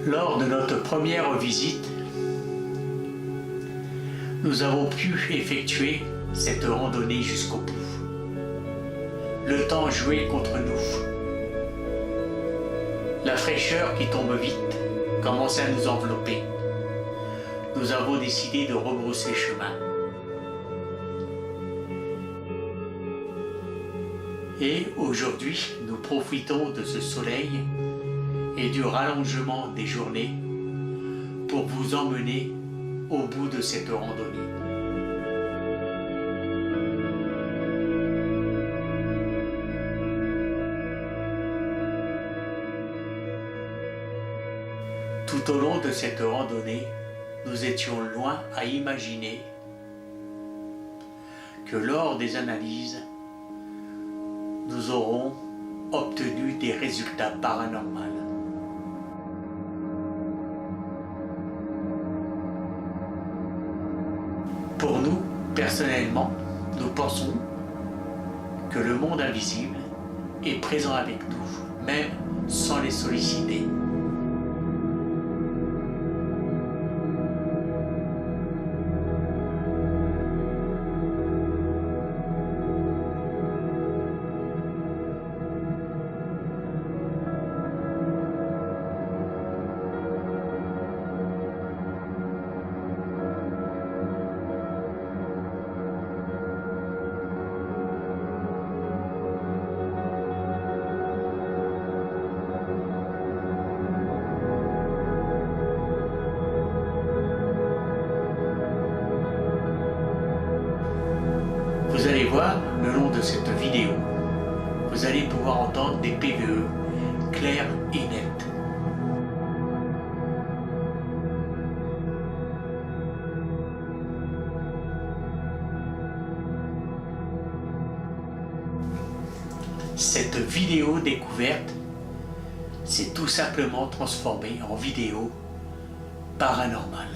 Lors de notre première visite, nous avons pu effectuer cette randonnée jusqu'au bout. Le temps jouait contre nous. La fraîcheur qui tombe vite commençait à nous envelopper. Nous avons décidé de rebrousser chemin. Et aujourd'hui, nous profitons de ce soleil et du rallongement des journées pour vous emmener au bout de cette randonnée. Tout au long de cette randonnée, nous étions loin à imaginer que lors des analyses, nous aurons obtenu des résultats paranormaux. Pour nous, personnellement, nous pensons que le monde invisible est présent avec nous, même sans les solliciter. Vous allez voir, le long de cette vidéo, vous allez pouvoir entendre des PVE clairs et nets. Cette vidéo découverte s'est tout simplement transformée en vidéo paranormale.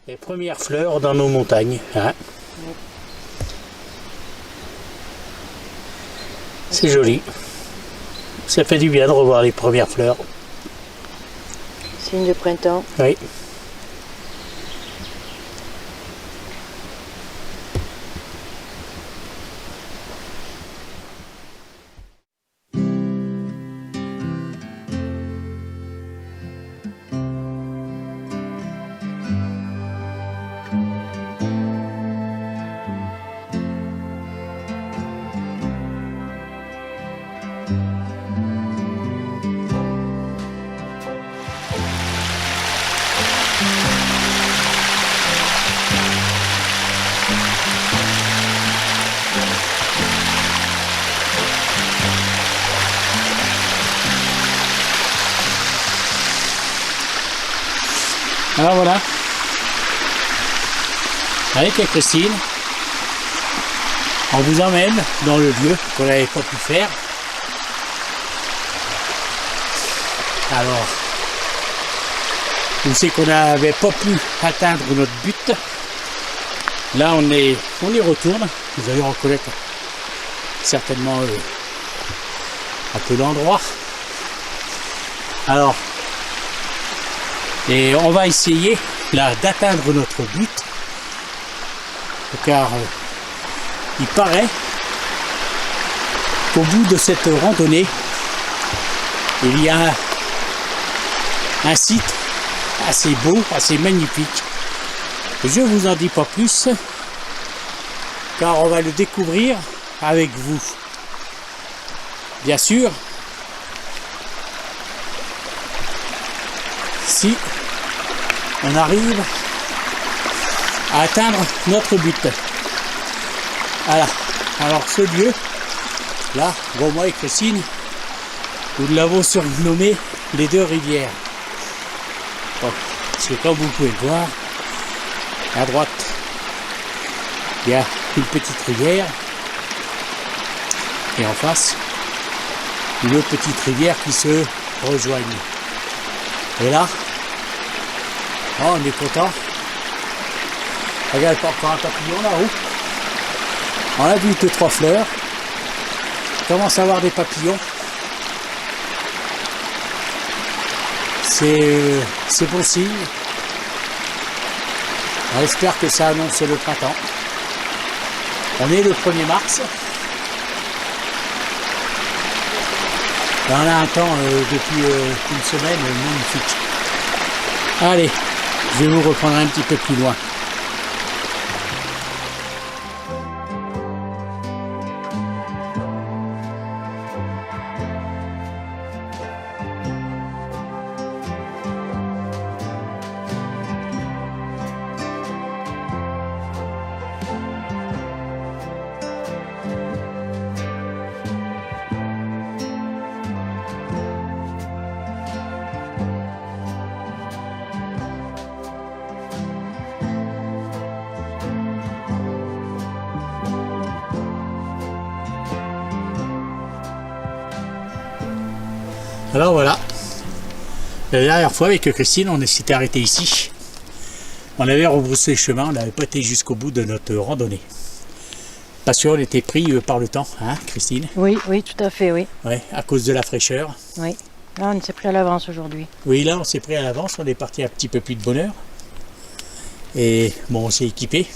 Les premières fleurs dans nos montagnes. Hein. C'est joli. Ça fait du bien de revoir les premières fleurs. Signe de printemps. Oui. Alors voilà, avec Christine, on vous emmène dans le lieu qu'on n'avait pas pu faire. Alors, on sait qu'on n'avait pas pu atteindre notre but. Là, on y retourne. Vous allez reconnaître certainement un peu l'endroit. Alors, et on va essayer là d'atteindre notre but, car il paraît qu'au bout de cette randonnée, il y a un site assez beau, assez magnifique. Je vous en dis pas plus, car on va le découvrir avec vous. Bien sûr, si on arrive à atteindre notre but. Voilà. Alors ce lieu, là, bon, moi et Christine, nous l'avons surnommé les deux rivières. Bon, parce que comme vous pouvez le voir, à droite, il y a une petite rivière, et en face, une autre petite rivière qui se rejoignent. Et là, oh, on est content. Regarde, pas encore un papillon là-haut. On a vu 2-3 fleurs. On commence à avoir des papillons. C'est bon signe. On espère que ça annonce le printemps. On est le 1er mars. Et on a un temps depuis une semaine magnifique. Allez, je vais vous reprendre un petit peu plus loin. Alors voilà, la dernière fois avec Christine, on s'était arrêté ici. On avait rebroussé le chemin, on n'avait pas été jusqu'au bout de notre randonnée. Parce qu'on était pris par le temps, hein Christine? Oui, oui, tout à fait, oui. Ouais, à cause de la fraîcheur. Oui, là on s'est pris à l'avance aujourd'hui. Oui, là on s'est pris à l'avance, on est parti un petit peu plus de bonne heure. Et bon, on s'est équipé.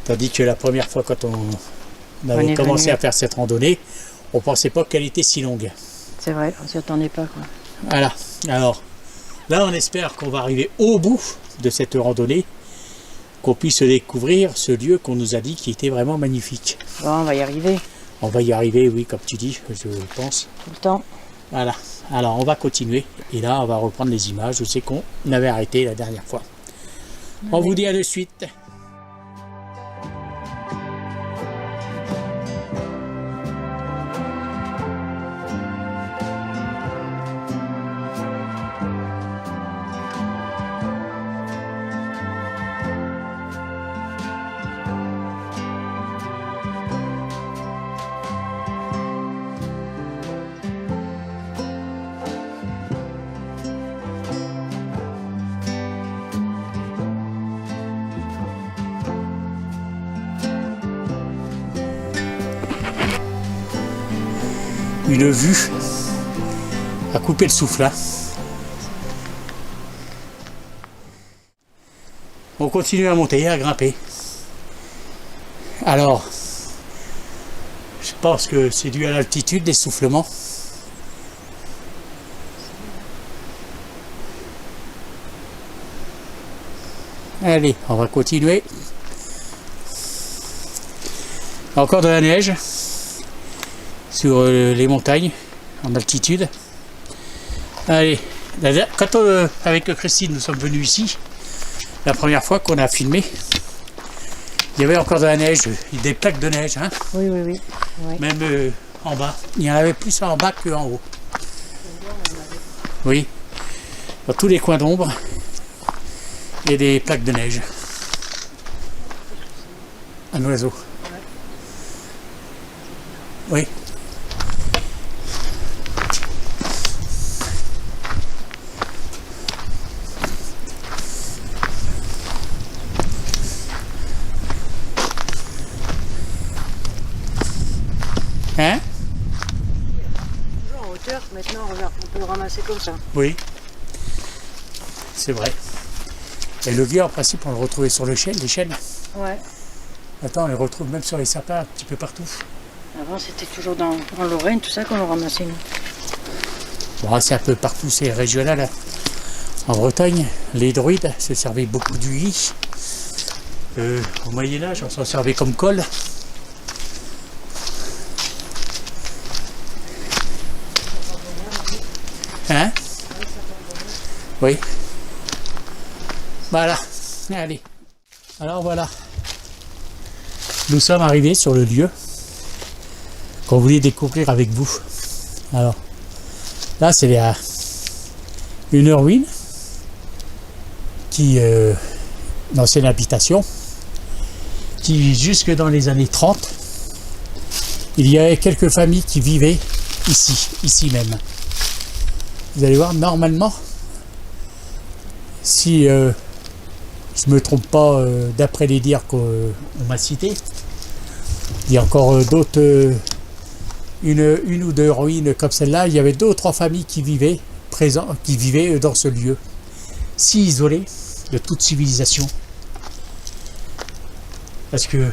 Tandis que la première fois quand on avait commencé à faire cette randonnée, on ne pensait pas qu'elle était si longue. C'est vrai, on s'y attendait pas, quoi. Voilà, alors là on espère qu'on va arriver au bout de cette randonnée, qu'on puisse découvrir ce lieu qu'on nous a dit qui était vraiment magnifique. Bon, on va y arriver. On va y arriver, oui, comme tu dis, je pense. Tout le temps. Voilà, alors on va continuer et là on va reprendre les images, je sais qu'on avait arrêté la dernière fois. On vous dit à de suite. Une vue à couper le souffle là. On continue à monter, à grimper. Alors, je pense que c'est dû à l'altitude, l'essoufflement. Allez, on va continuer. Encore de la neige sur les montagnes en altitude. Allez, quand avec Christine nous sommes venus ici, la première fois qu'on a filmé, il y avait encore de la neige, des plaques de neige, hein. Oui, oui, oui. Oui. Même en bas. Il y en avait plus en bas qu'en haut. Oui, dans tous les coins d'ombre, il y a des plaques de neige. Un oiseau. Oui. Hein? hauteur. Maintenant, regarde, on peut le ramasser comme ça. Oui, c'est vrai. Et le vieux, en principe, on le retrouvait sur le chêne, les chênes. Ouais. Attends, on les retrouve même sur les sapins, un petit peu partout. Avant, c'était toujours en Lorraine, tout ça, qu'on le ramassait, nous. Bon, c'est un peu partout, c'est régional. Hein. En Bretagne, les druides se servaient beaucoup du gui. Au Moyen-Âge, on s'en servait comme colle. Hein? Oui. Voilà. Allez. Alors voilà. Nous sommes arrivés sur le lieu qu'on voulait découvrir avec vous. Alors, là, c'est une ruine qui une ancienne habitation qui, jusque dans les années 30, il y avait quelques familles qui vivaient ici même. Vous allez voir, normalement, si je ne me trompe pas, d'après les dires qu'on m'a cités, il y a encore d'autres, une ou deux ruines comme celle-là. Il y avait deux ou trois familles qui vivaient dans ce lieu, si isolé de toute civilisation. Parce que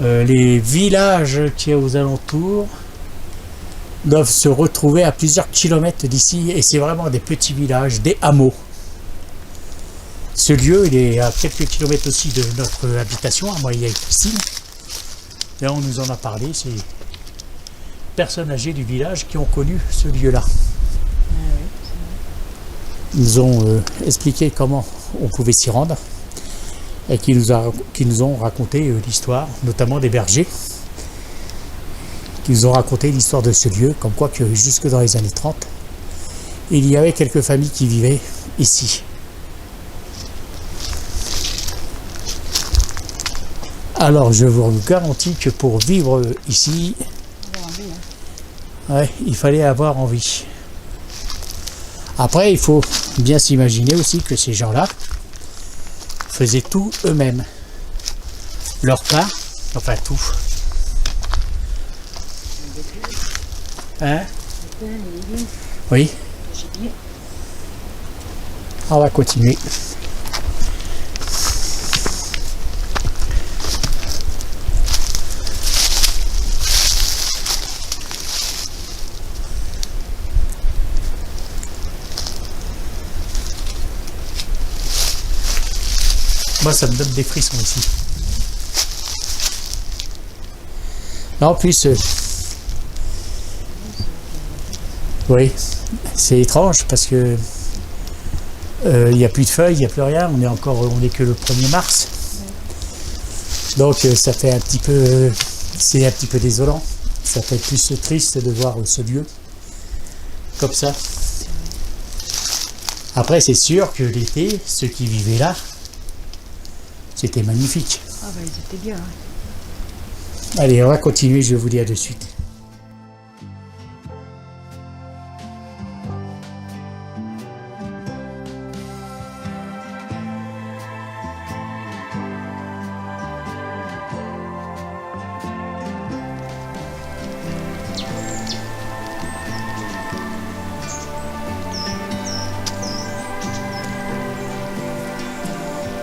les villages qui sont aux alentours doivent se retrouver à plusieurs kilomètres d'ici, et c'est vraiment des petits villages, des hameaux. Ce lieu, il est à quelques kilomètres aussi de notre habitation, à moi et à Christine. Et on nous en a parlé, c'est les personnes âgées du village qui ont connu ce lieu-là. Ils nous ont expliqué comment on pouvait s'y rendre, et qui nous ont raconté l'histoire, notamment des bergers, qui nous ont raconté l'histoire de ce lieu, comme quoi que jusque dans les années 30, il y avait quelques familles qui vivaient ici. Alors je vous garantis que pour vivre ici, ouais, il fallait avoir envie. Après, il faut bien s'imaginer aussi que ces gens-là faisaient tout eux-mêmes. Leur pain, enfin tout. Hein? Oui. On va continuer. Moi, ça me donne des frissons ici. Là, en plus, oui, c'est étrange parce que il n'y a plus de feuilles, il n'y a plus rien. On est que le 1er mars. Donc, ça fait un petit peu, c'est un petit peu désolant. Ça fait plus triste de voir ce lieu comme ça. Après, c'est sûr que l'été, ceux qui vivaient là, c'était magnifique. Ah bah ils étaient bien. Hein. Allez, on va continuer, je vous dis à de suite.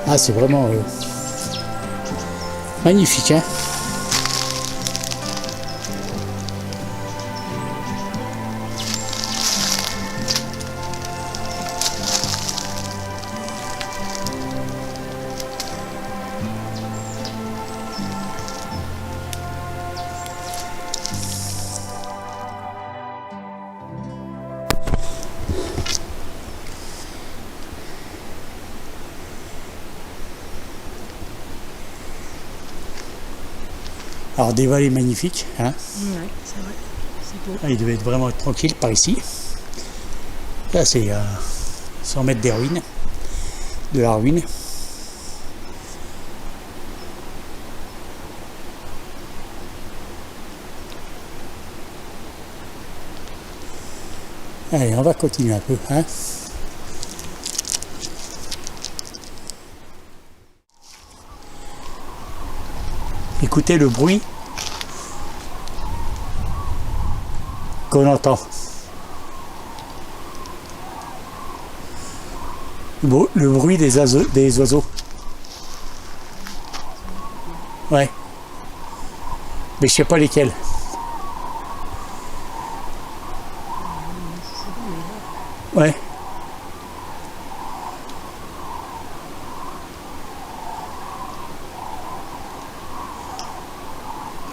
Ah, c'est vraiment magnifique, hein. Alors des vallées magnifiques, hein. Ouais, c'est vrai, c'est beau. Ah, il devait être vraiment tranquille par ici. Là c'est 100 mètres des ruines, de la ruine. Allez, on va continuer un peu, hein. Écoutez le bruit qu'on entend. Le bruit des oiseaux. Ouais. Mais je sais pas lesquels. Ouais.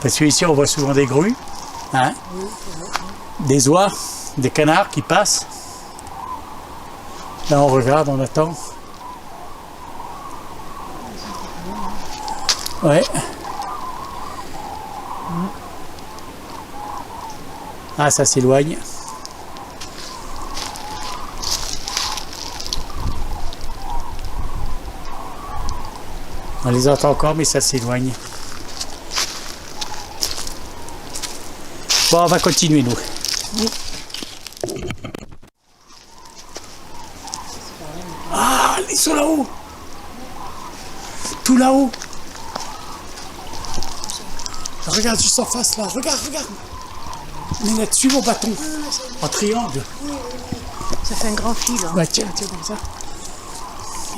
Parce que ici on voit souvent des grues, hein, des oies, des canards qui passent. Là on regarde, on attend. Ouais. Ah, ça s'éloigne. On les entend encore, mais ça s'éloigne. Bon, on va continuer, nous. Ah, ils sont là-haut. Tout là-haut. Regarde juste en face, là. Regarde. Nénette, suis mon bâton. En triangle. Ça fait un grand fil. Hein. Ouais, tiens, comme ça.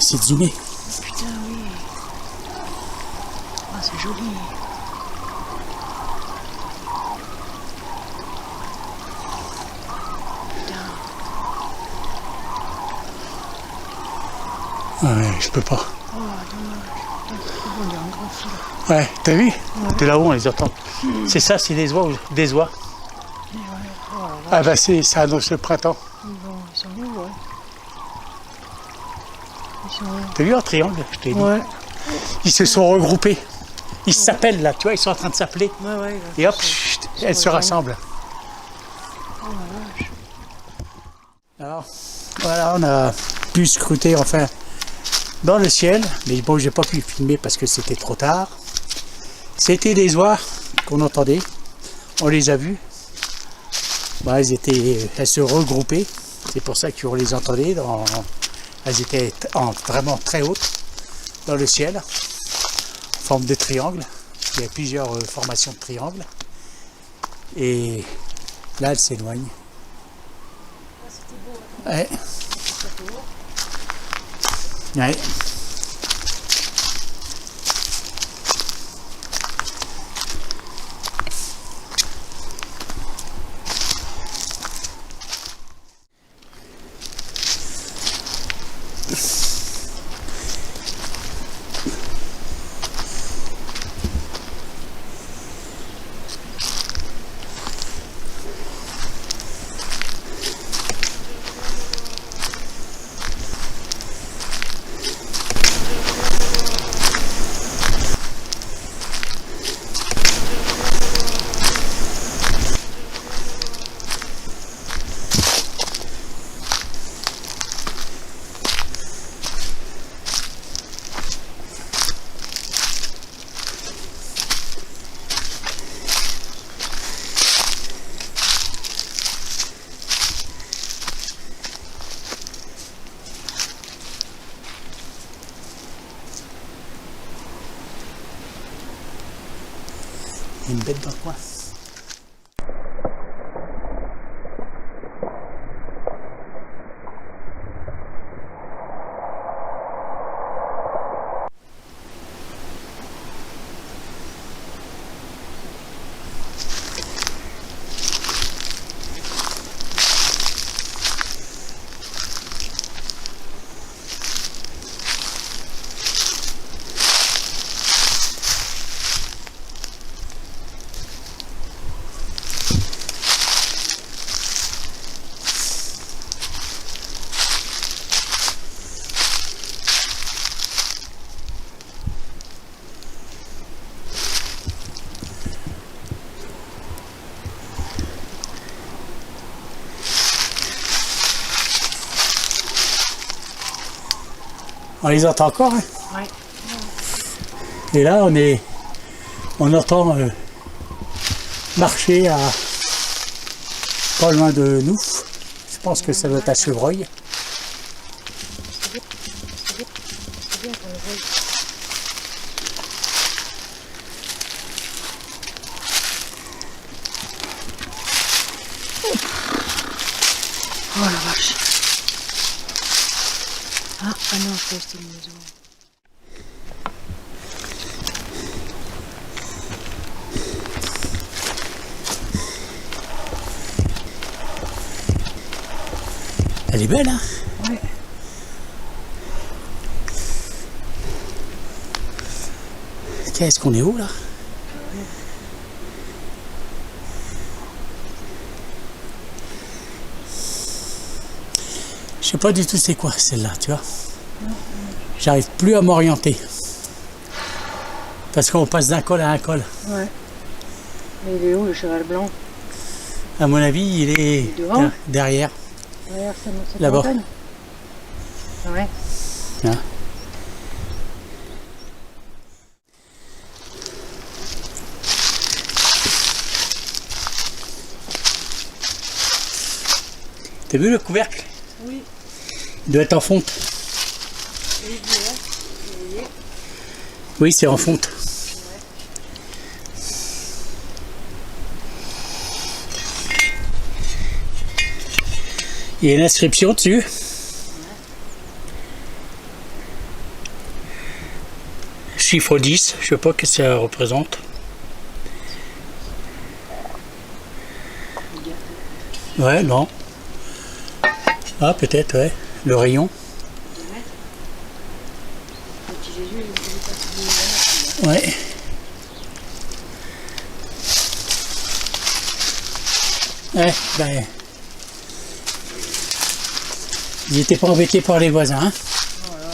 C'est de zoomer. Putain, oui. Ah, c'est joli. Ouais, je peux pas. Oh, dommage. On dirait un grand fil. Ouais, t'as vu? Ouais. De là-haut, on les entend. C'est ça, c'est des oies. Des oies. Ouais. Oh, là, Ah bah ça annonce le printemps. bon, ils sont où, ouais. Ils sont où? T'as vu en triangle, je t'ai dit. Ouais. Ils se sont regroupés. Ils s'appellent là, tu vois, ils sont en train de s'appeler. Ouais. Et hop, chut, elles se rassemblent. Oh la vache. Alors, voilà, on a pu scruter enfin dans le ciel. Mais bon, j'ai pas pu filmer parce que c'était trop tard. C'était des oies qu'on entendait. On les a vues. Bah, elles se regroupaient. C'est pour ça qu'on les entendait. Elles étaient vraiment très hautes dans le ciel, en forme de triangle. Il y a plusieurs formations de triangles. Et là, elles s'éloignent. Ouais. Ouais. Il y a une bête dans le coin. On les entend encore, hein? Ouais. Et là, on entend marcher à pas loin de nous. Je pense que ça doit être à Chevreuil. C'est bien qu'on le voie. Oh la vache. Ah non, je crois que c'était une maison. Elle est belle, hein? Ouais. Qu'est-ce qu'on est où, là? Je sais pas du tout c'est quoi celle-là, tu vois. J'arrive plus à m'orienter. Parce qu'on passe d'un col à un col. Ouais. Mais il est où le cheval blanc? À mon avis, il est devant? derrière. Derrière cette Là-bas. montagne? Ouais. Hein. T'as vu le couvercle? Oui. Il doit être en fonte. Oui, c'est en fonte. Il y a une inscription dessus. Chiffre 10, je sais pas ce que ça représente. Ouais, non. Ah, peut-être, ouais. Le rayon. Ouais. Ouais, ben. Ils n'étaient pas embêtés par les voisins. Hein. Voilà.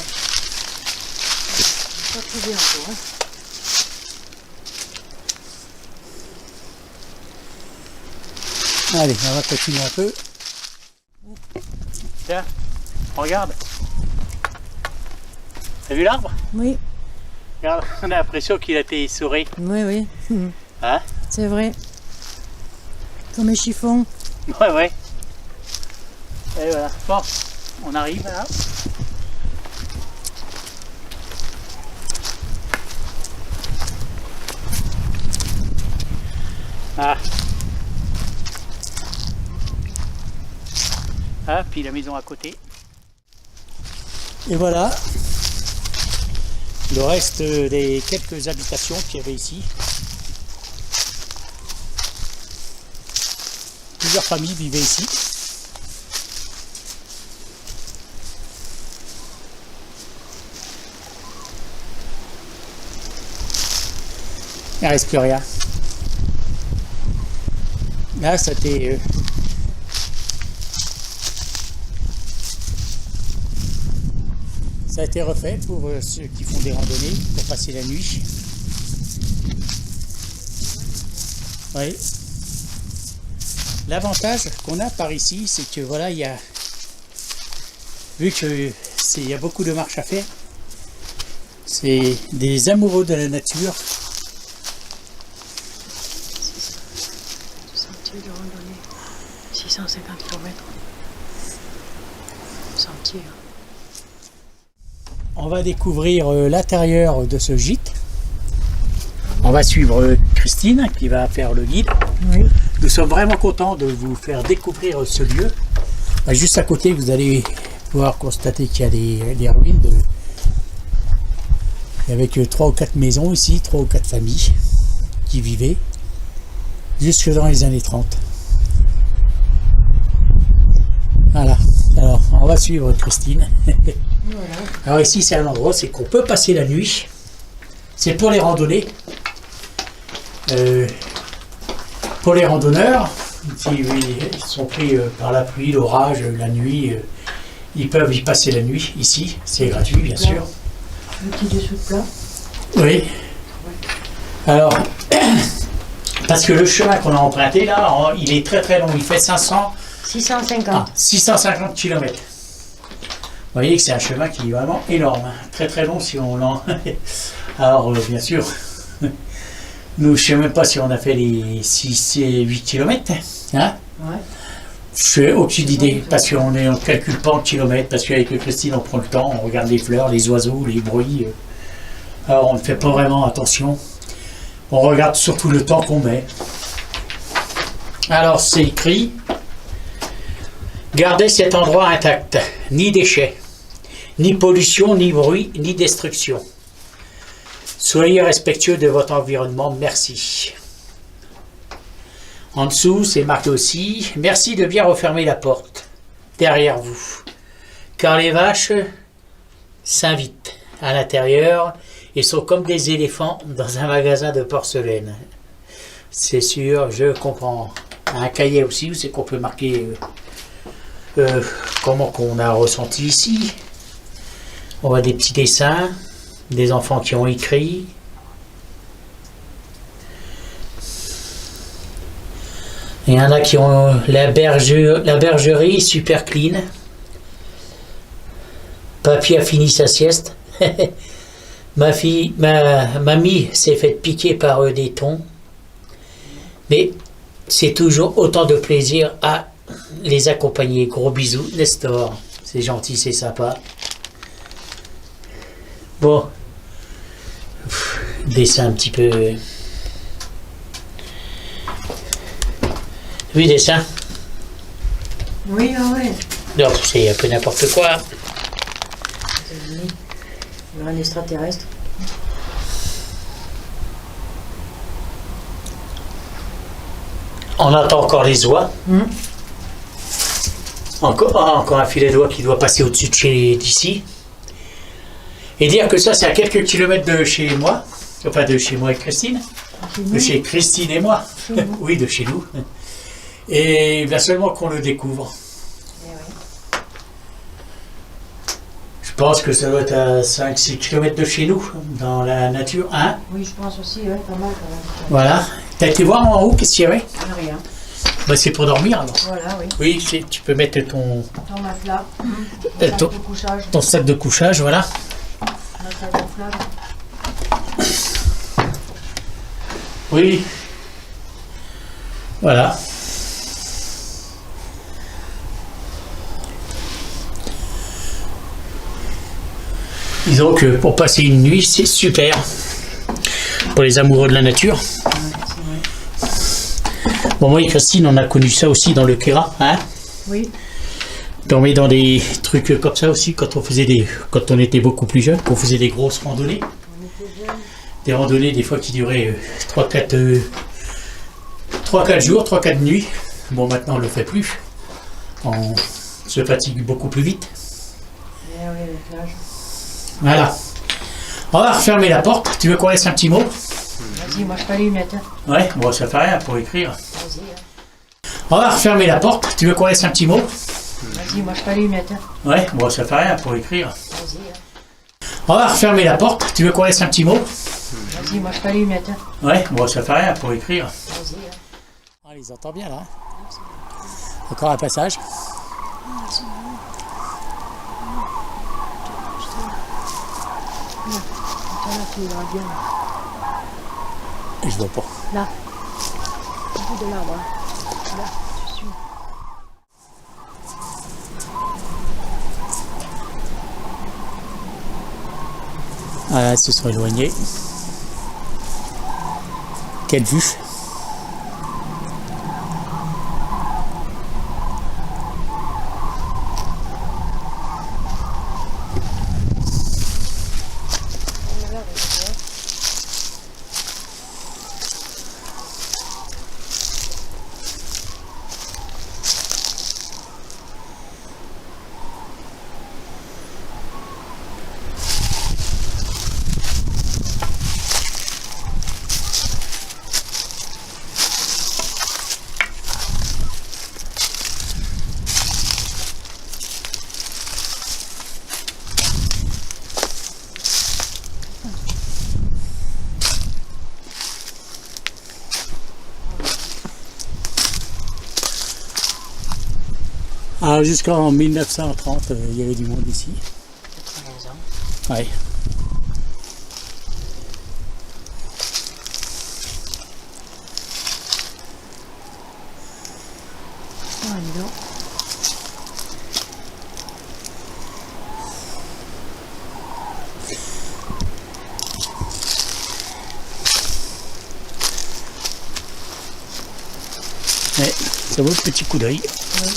Pas très bien encore. Allez, on va continuer un peu. Tiens, regarde. T'as vu l'arbre? Oui. Regarde, on a l'impression qu'il a été essoré. Oui, oui. Hein? C'est vrai. Comme un chiffon. Ouais, ouais. Et voilà. Bon, on arrive là. Ah. Ah, puis la maison à côté. Et voilà. Le reste des quelques habitations qu'il y avait ici. Plusieurs familles vivaient ici. Il ne reste plus rien. Là, c'était... ça a été refait pour ceux qui font des randonnées, pour passer la nuit. Oui. L'avantage qu'on a par ici, c'est que voilà, il y a... Vu que il y a beaucoup de marches à faire, c'est des amoureux de la nature. Sentier de randonnée. 650 km. Sentier. On va découvrir l'intérieur de ce gîte. On va suivre Christine qui va faire le guide. Oui. Nous sommes vraiment contents de vous faire découvrir ce lieu. Juste à côté, vous allez pouvoir constater qu'il y a des ruines avec 3 ou 4 maisons ici, 3 ou 4 familles qui vivaient jusque dans les années 30. Voilà. Alors, on va suivre Christine. Voilà. Alors ici, c'est un endroit, c'est qu'on peut passer la nuit. C'est pour les randonnées. Pour les randonneurs, s'ils sont pris par la pluie, l'orage, la nuit, ils peuvent y passer la nuit ici. C'est gratuit, bien sûr. Le petit dessous de plat. Oui. Alors, parce que le chemin qu'on a emprunté là, il est très très long. Il fait 650 km. Vous voyez que c'est un chemin qui est vraiment énorme. Hein. Très très long si on l'en... Alors, bien sûr, nous, je ne sais même pas si on a fait les 6 et 8 km. Hein? Ouais. Je n'ai aucune idée, parce qu'on ne calcule pas en kilomètres, parce qu'avec Christine, on prend le temps, on regarde les fleurs, les oiseaux, les bruits. Alors, on ne fait pas vraiment attention. On regarde surtout le temps qu'on met. Alors, c'est écrit Gardez cet endroit intact. Ni déchets, ni pollution, ni bruit, ni destruction. Soyez respectueux de votre environnement. Merci. En dessous, c'est marqué aussi. Merci de bien refermer la porte derrière vous. Car les vaches s'invitent à l'intérieur et sont comme des éléphants dans un magasin de porcelaine. C'est sûr, je comprends. Un cahier aussi, c'est qu'on peut marquer comment qu'on a ressenti ici. On voit des petits dessins, des enfants qui ont écrit. Il y en a qui ont la bergerie super clean. Papy a fini sa sieste. Mamie s'est fait piquer par des thons. Mais c'est toujours autant de plaisir à les accompagner. Gros bisous, Nestor. C'est gentil, c'est sympa. Bon. Dessin un petit peu. Oui, dessin. Oui, oui. Non, c'est un peu n'importe quoi. Un extraterrestre. On entend encore les oies. Encore un filet d'oie qui doit passer au-dessus d'ici. Et dire que ça, c'est à quelques kilomètres de chez moi. Enfin, de chez moi et Christine. De chez Christine et moi. Oui, de chez nous. Et bien seulement qu'on le découvre. Je pense que ça doit être à 5-6 km de chez nous, dans la nature. Hein? Oui, je pense aussi, ouais, pas mal. Voilà. T'as été voir en haut, qu'est-ce qu'il y avait? Rien. Bah, c'est pour dormir alors. Voilà, oui. Oui, tu peux mettre ton matelas, ton sac de couchage, voilà. Matelas gonflable. Oui. Voilà. Disons que pour passer une nuit, c'est super. Pour les amoureux de la nature. Bon, moi et Christine, on a connu ça aussi dans le Kéra, hein? Oui. On met dans des trucs comme ça aussi quand on était beaucoup plus jeune, qu'on faisait des grosses randonnées. Des randonnées des fois qui duraient 3-4 jours, 3-4 nuits. Bon, maintenant on ne le fait plus. On se fatigue beaucoup plus vite. Oui, avec l'âge. Voilà. On va refermer la porte. Tu veux qu'on laisse un petit mot? Vas-y, moi je pas les lunettes. Ouais, bon, ça fait rien pour écrire. Vas-y. On va refermer la porte. Tu veux qu'on laisse un petit mot? Vas-y, moi je pas les lunettes. Ouais, bon, ça fait rien pour écrire. Vas-y. On va refermer la porte. Tu veux qu'on laisse un petit mot? Vas-y, moi je pas les lunettes. Ouais, bon, ça fait rien pour écrire. Vas-y. On les entend bien là. Encore un passage. Je vois pas. Là. Au bout de l'arbre. Là, tu suis. Voilà, ils se sont éloignés. Quelle vue! Alors jusqu'en 1930, il y avait du monde ici. 80 ans. Ouais. Ah, dis donc. Ouais, ça vaut le petit coup d'œil. Oui.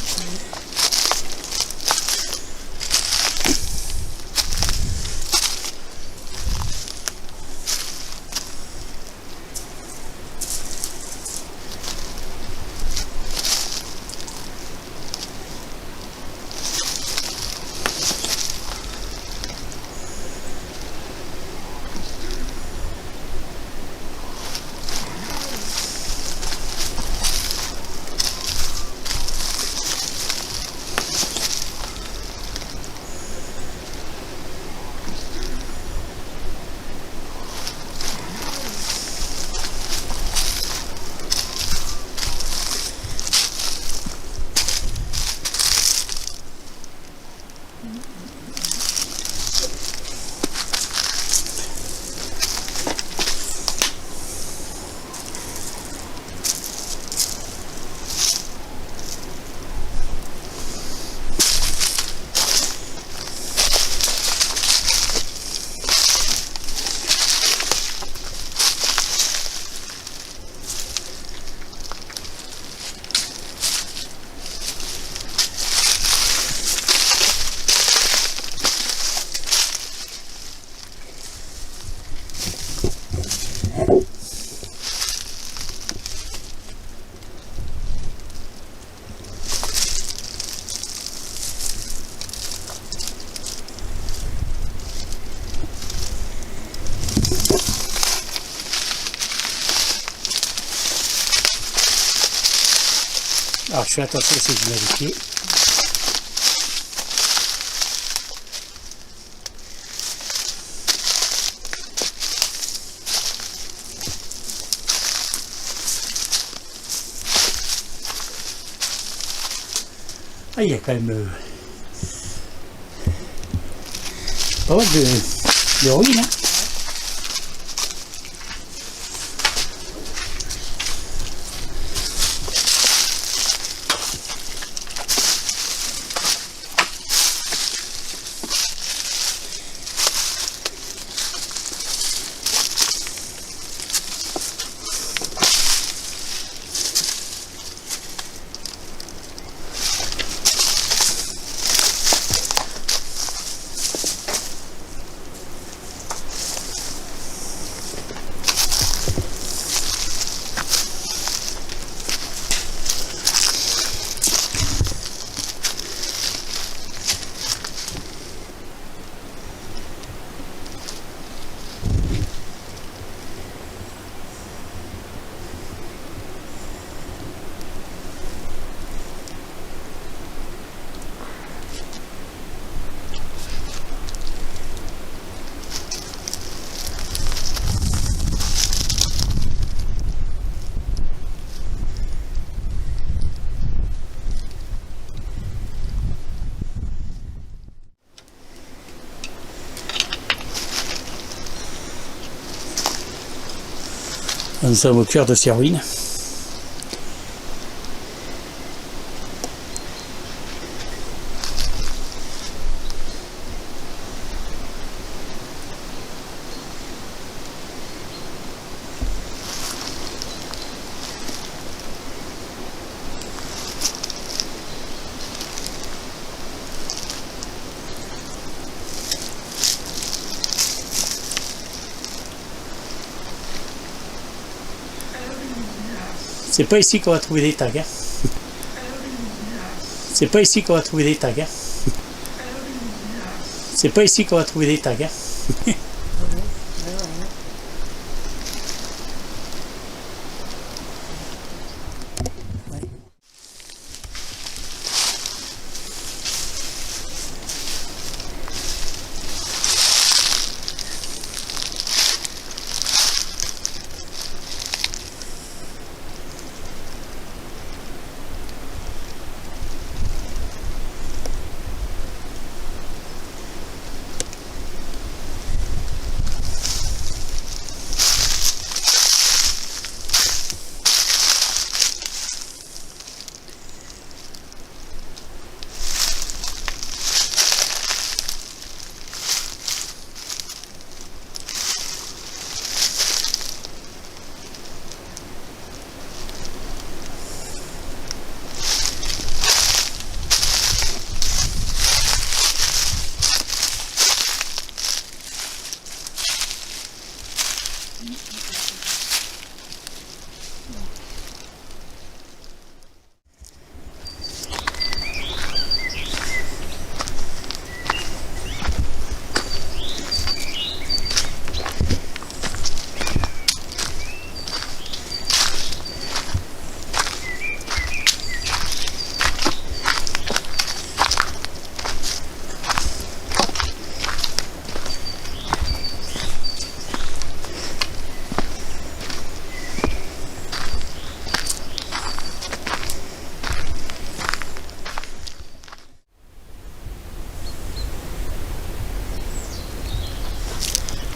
Alors je fais attention à ces humidité. Ah, il y a quand même pas mal de ruines. Hein. Nous sommes au cœur de ces ruines. C'est pas ici qu'on va trouver des tags. Hein. C'est pas ici qu'on va trouver des tags. Hein. C'est pas ici qu'on va trouver des tags. Hein.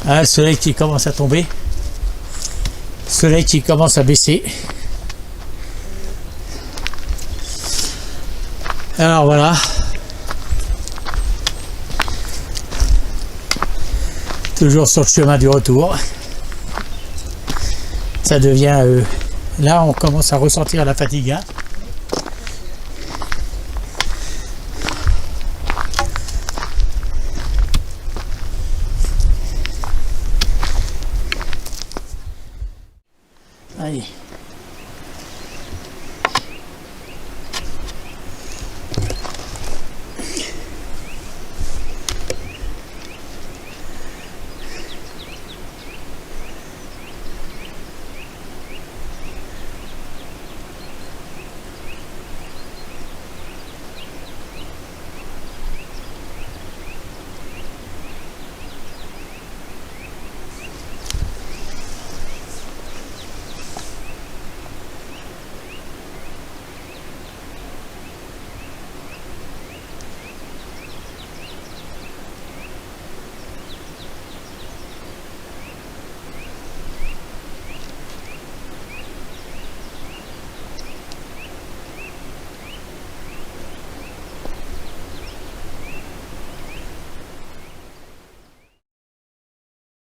Ah, le soleil qui commence à tomber. Le soleil qui commence à baisser. Alors voilà. Toujours sur le chemin du retour. Ça devient... là, on commence à ressentir la fatigue. Hein. Allez.